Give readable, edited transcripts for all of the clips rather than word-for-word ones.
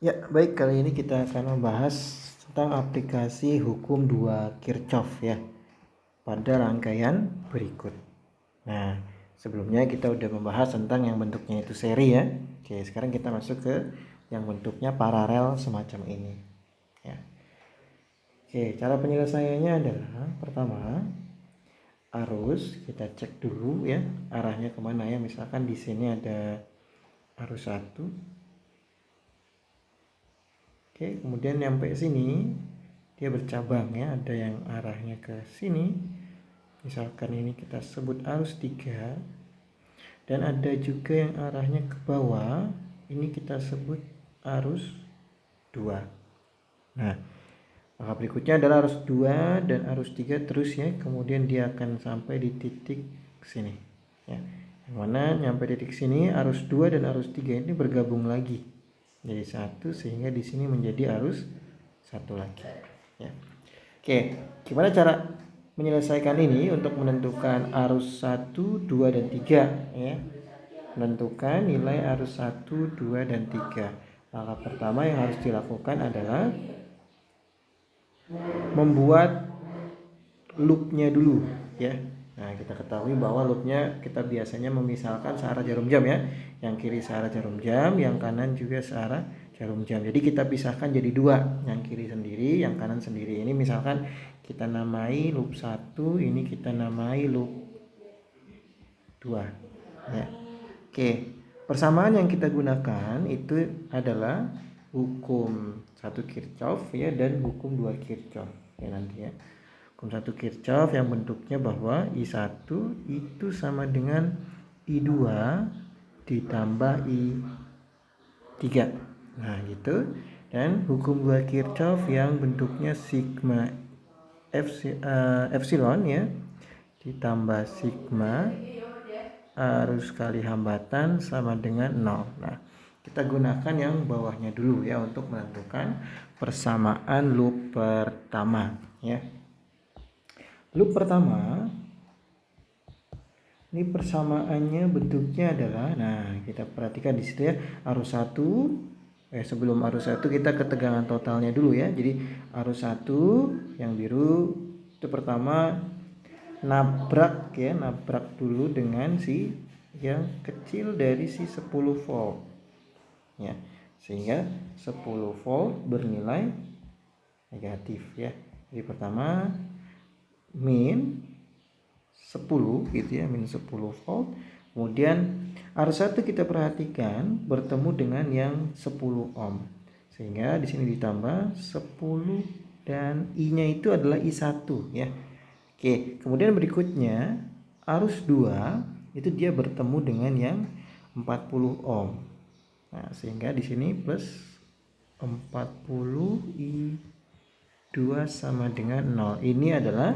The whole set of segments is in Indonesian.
Ya, baik, kali ini kita akan membahas tentang aplikasi hukum 2 Kirchhoff ya pada rangkaian berikut. Nah, sebelumnya kita udah membahas tentang yang bentuknya itu seri ya. Oke, sekarang kita masuk ke yang bentuknya paralel semacam ini ya. Oke, cara penyelesaiannya adalah pertama arus kita cek dulu ya arahnya kemana ya. Misalkan di sini ada arus 1. Oke, kemudian nyampe sini dia bercabang ya, ada yang arahnya ke sini. Misalkan ini kita sebut arus 3 dan ada juga yang arahnya ke bawah. Ini kita sebut arus 2. Nah, langkah berikutnya adalah arus 2 dan arus 3 terus ya, kemudian dia akan sampai di titik sini ya. Yang mana nyampe titik sini arus 2 dan arus 3 ini bergabung lagi jadi satu, sehingga di sini menjadi arus satu lagi ya. Oke, gimana cara menyelesaikan ini untuk menentukan arus 1, 2 dan 3 ya. Menentukan nilai arus 1, 2 dan 3. Langkah pertama yang harus dilakukan adalah membuat loopnya dulu ya. Nah, kita ketahui bahwa loopnya kita biasanya memisalkan searah jarum jam ya. Yang kiri searah jarum jam, yang kanan juga searah jarum jam. Jadi kita pisahkan jadi dua, yang kiri sendiri, yang kanan sendiri. Ini misalkan kita namai loop 1, ini kita namai loop 2 ya. Oke, persamaan yang kita gunakan itu adalah hukum 1 Kirchhoff ya dan hukum 2 Kirchhoff ya nanti ya. Hukum 1 Kirchhoff yang bentuknya bahwa I1 itu sama dengan I2 ditambah I3. Nah, gitu. Dan hukum 2 Kirchhoff yang bentuknya sigma epsilon ya ditambah sigma arus kali hambatan sama dengan 0. Nah, kita gunakan yang bawahnya dulu ya untuk menentukan persamaan loop pertama ya. Loop pertama ini persamaannya bentuknya adalah, nah kita perhatikan di situ ya, arus 1 sebelum arus 1 kita ketegangan totalnya dulu ya. Jadi arus 1 yang biru itu pertama nabrak dulu dengan si yang kecil dari si 10 volt ya, sehingga 10 volt bernilai negatif ya. Jadi pertama min 10 gitu ya, min 10 volt. Kemudian arus 1 kita perhatikan bertemu dengan yang 10 ohm, sehingga di sini ditambah 10 dan I-nya itu adalah I1 ya. Oke, kemudian berikutnya arus 2 itu dia bertemu dengan yang 40 ohm. Nah, sehingga di sini plus 40 I2 sama dengan 0. Ini adalah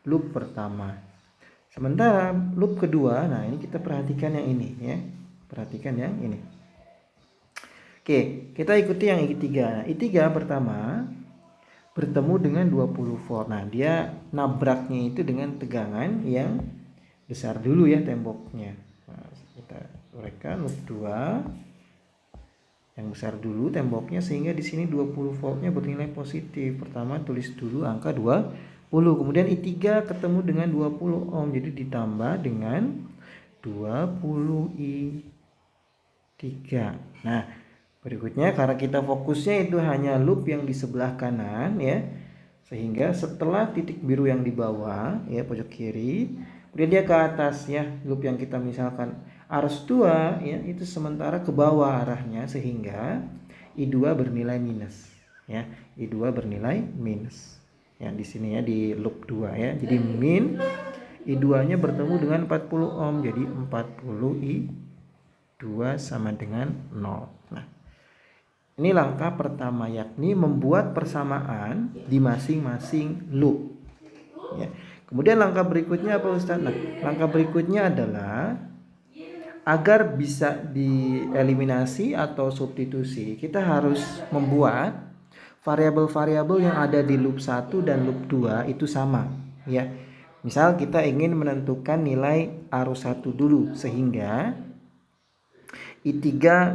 loop pertama. Sementara loop kedua, nah ini kita perhatikan yang ini ya. Perhatikan yang ini. Oke, kita ikuti yang I3. Nah, I3 pertama bertemu dengan 20 volt. Nah, dia nabraknya itu dengan tegangan yang besar dulu ya temboknya. Nah, kita uraikan loop 2 yang besar dulu temboknya, sehingga di sini 20 voltnya bernilai positif. Pertama tulis dulu angka 20. Kemudian I3 ketemu dengan 20 ohm, jadi ditambah dengan 20 I3. Nah, berikutnya karena kita fokusnya itu hanya loop yang di sebelah kanan ya, sehingga setelah titik biru yang di bawah ya pojok kiri, kemudian dia ke atas ya, loop yang kita misalkan arus 2 ya itu sementara ke bawah arahnya, sehingga I2 bernilai minus ya. I2 bernilai minus. Ya di sini ya di loop 2 ya. Jadi min I2-nya bertemu dengan 40 ohm, jadi 40 I2 sama dengan 0. Nah, ini langkah pertama, yakni membuat persamaan di masing-masing loop. Ya. Kemudian langkah berikutnya apa Ustaz? Nah, langkah berikutnya adalah agar bisa dieliminasi atau substitusi, kita harus membuat variabel-variabel yang ada di loop 1 dan loop 2 itu sama ya. Misal kita ingin menentukan nilai arus 1 dulu, sehingga I3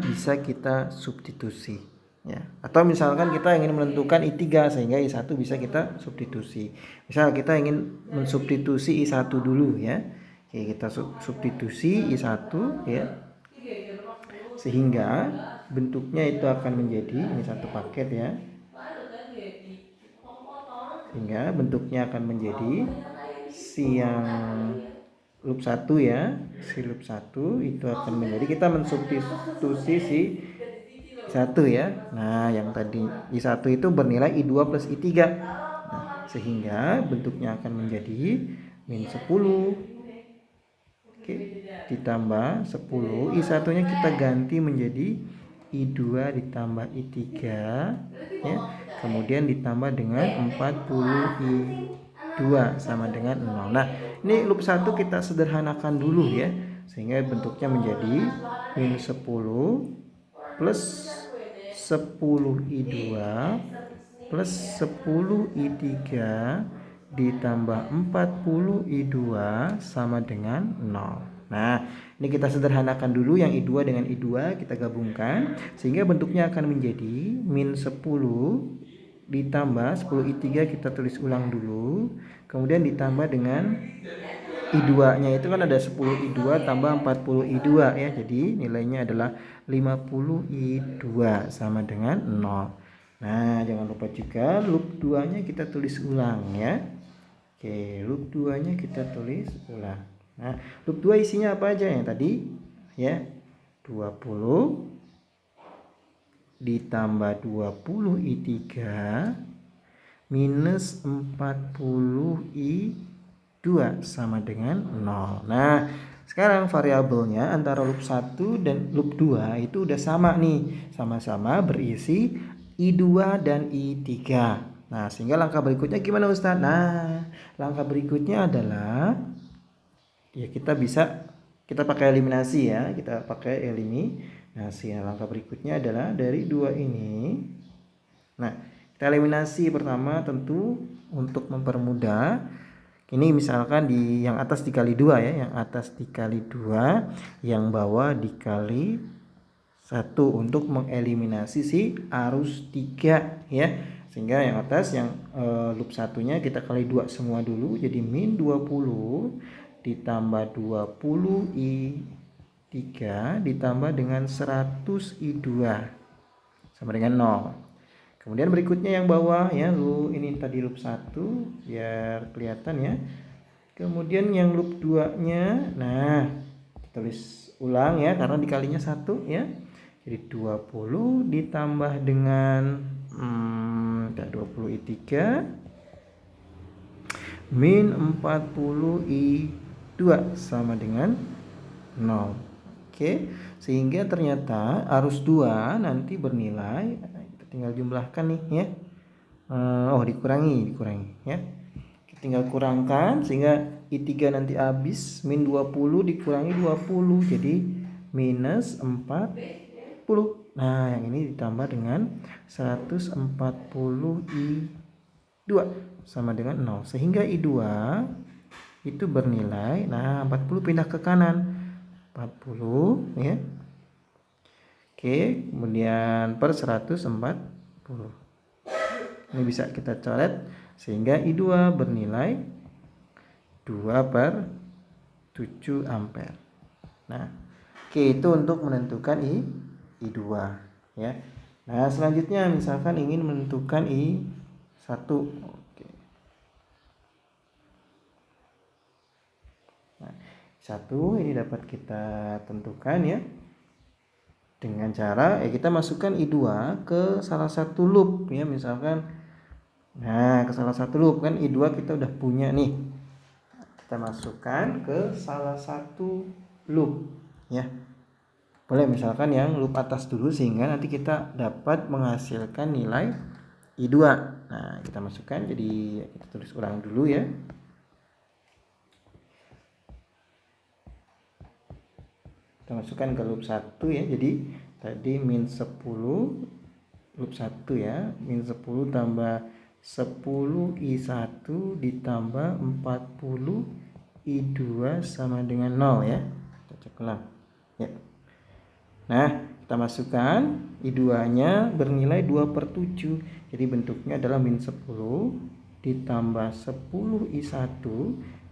bisa kita substitusi Ya, atau misalkan kita ingin menentukan I3 sehingga I1 bisa kita substitusi. Misal kita ingin mensubstitusi I1 dulu ya. Oke, kita substitusi I1 ya. Sehingga bentuknya itu akan menjadi ini satu paket ya. Sehingga bentuknya akan menjadi si yang loop 1 ya. Si loop 1 itu akan menjadi kita mensubstitusi si I1 ya. Nah, yang tadi I1 itu bernilai I2 plus I3. Nah, sehingga bentuknya akan menjadi min 10. Oke, ditambah 10. I1-nya kita ganti menjadi I2 ditambah I3 ya. Kemudian ditambah dengan 40 I2 sama dengan 0. Nah, ini loop 1 kita sederhanakan dulu ya. Sehingga bentuknya menjadi min 10 plus 10 I2 plus 10 I3 ditambah 40 I2 sama dengan 0. Nah, ini kita sederhanakan dulu yang I2 dengan I2 kita gabungkan sehingga bentuknya akan menjadi min 10 ditambah 10 I3 kita tulis ulang dulu, kemudian ditambah dengan I2-nya itu kan ada 10 I2 tambah 40 I2 ya. Jadi nilainya adalah 50 I2 sama dengan 0. Nah, jangan lupa juga loop 2-nya kita tulis ulang ya. Oke, loop 2-nya kita tulis ulang. Nah, loop 2 isinya apa aja yang tadi? Ya, 20 ditambah 20 I3 minus 40 I2 sama dengan 0. Nah, sekarang variabelnya antara loop 1 dan loop 2 itu udah sama nih. Sama-sama berisi I2 dan I3. Nah, sehingga langkah berikutnya gimana Ustaz? Nah, langkah berikutnya adalah ya kita pakai eliminasi ya. Kita pakai eliminasi. Nah, langkah berikutnya adalah dari 2 ini. Nah, kita eliminasi pertama tentu untuk mempermudah. Ini misalkan di yang atas dikali 2 ya, yang atas dikali 2, yang bawah dikali 1 untuk mengeliminasi si arus 3 ya. Sehingga yang atas yang loop satunya kita kali 2 semua dulu jadi min 20 ditambah 20 I3 ditambah dengan 100 I2 sama dengan 0. Kemudian berikutnya yang bawah ya, ini tadi loop 1 biar kelihatan ya. Kemudian yang loop 2-nya, nah tulis ulang ya karena dikalinya 1 ya. Jadi 20 ditambah dengan 20 I3 min 40 I2 sama dengan 0. Oke, sehingga ternyata arus 2 nanti bernilai, kita tinggal jumlahkan nih ya. Dikurangi ya. Kita tinggal kurangkan sehingga I3 nanti habis min 20 dikurangi 20 jadi minus 40. Nah, yang ini ditambah dengan 140 I2 sama dengan 0. Sehingga I2 itu bernilai, nah 40 pindah ke kanan. 40 ya. Oke, kemudian per 140. Ini bisa kita coret sehingga I2 bernilai 2/7 ampere. Nah, oke, itu untuk menentukan I2 ya. Nah, selanjutnya misalkan ingin menentukan I1. Oke. Nah, I1 ini dapat kita tentukan ya. Dengan cara kita masukkan I2 ke salah satu loop ya, misalkan ke salah satu loop kan I2 kita udah punya nih. Kita masukkan ke salah satu loop ya. Boleh misalkan yang loop atas dulu sehingga nanti kita dapat menghasilkan nilai I2. Nah, kita masukkan, jadi kita tulis ulang dulu ya. Kita masukkan ke loop 1 ya. Jadi tadi min 10 loop 1 ya, min 10 tambah 10 I1 ditambah 40 I2 sama dengan 0 ya. Kita cek ulang ya. Nah, Kita masukkan I2-nya bernilai 2/7. Jadi bentuknya adalah min 10 ditambah 10 I1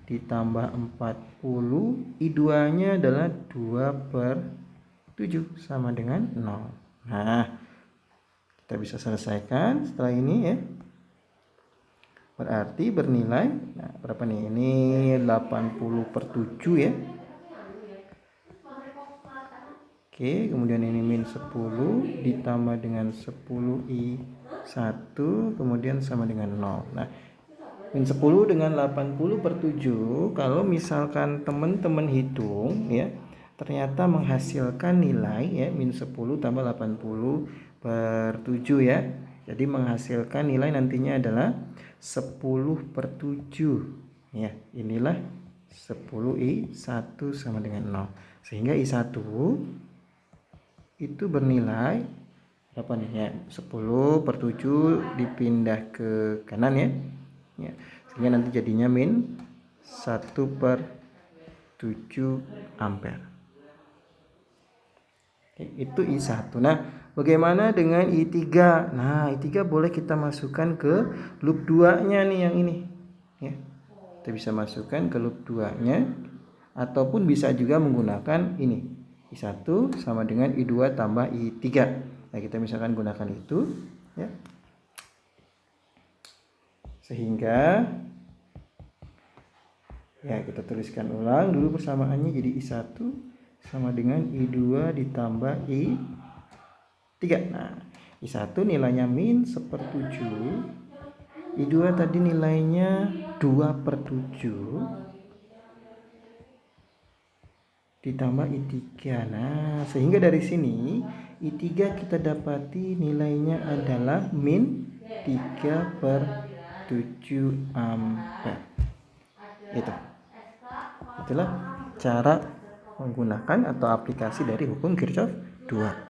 ditambah 40. I2-nya adalah 2/7 sama dengan 0. Nah, kita bisa selesaikan setelah ini ya. Berarti bernilai, nah berapa nih? Ini 80/7 ya. Oke, kemudian ini min 10 ditambah dengan 10 I1 kemudian sama dengan 0. Nah, min 10 dengan 80/7, kalau misalkan teman-teman hitung ya, ternyata menghasilkan nilai ya, min 10 tambah 80/7 ya. Jadi menghasilkan nilai nantinya adalah 10/7 ya. Inilah 10 I1 sama dengan 0. Sehingga I1 itu bernilai berapa nih ya? 10/7 dipindah ke kanan ya. Ya, sehingga nanti jadinya min 1/7 ampere. Oke, itu I1. Nah, bagaimana dengan I3? Nah, I3 boleh kita masukkan ke loop 2-nya nih yang ini. Ya. Kita bisa masukkan ke loop 2-nya ataupun bisa juga menggunakan ini. I1 sama dengan I2 tambah I3. Nah, kita misalkan gunakan itu ya. Sehingga ya kita tuliskan ulang dulu persamaannya, jadi I1 sama dengan I2 ditambah I3. Nah, I1 nilainya min 1/7. I2 tadi nilainya 2/7 ditambah I3. Nah, sehingga dari sini I3 kita dapati nilainya adalah min 3/7 ampere. Itulah cara menggunakan atau aplikasi dari hukum Kirchhoff 2.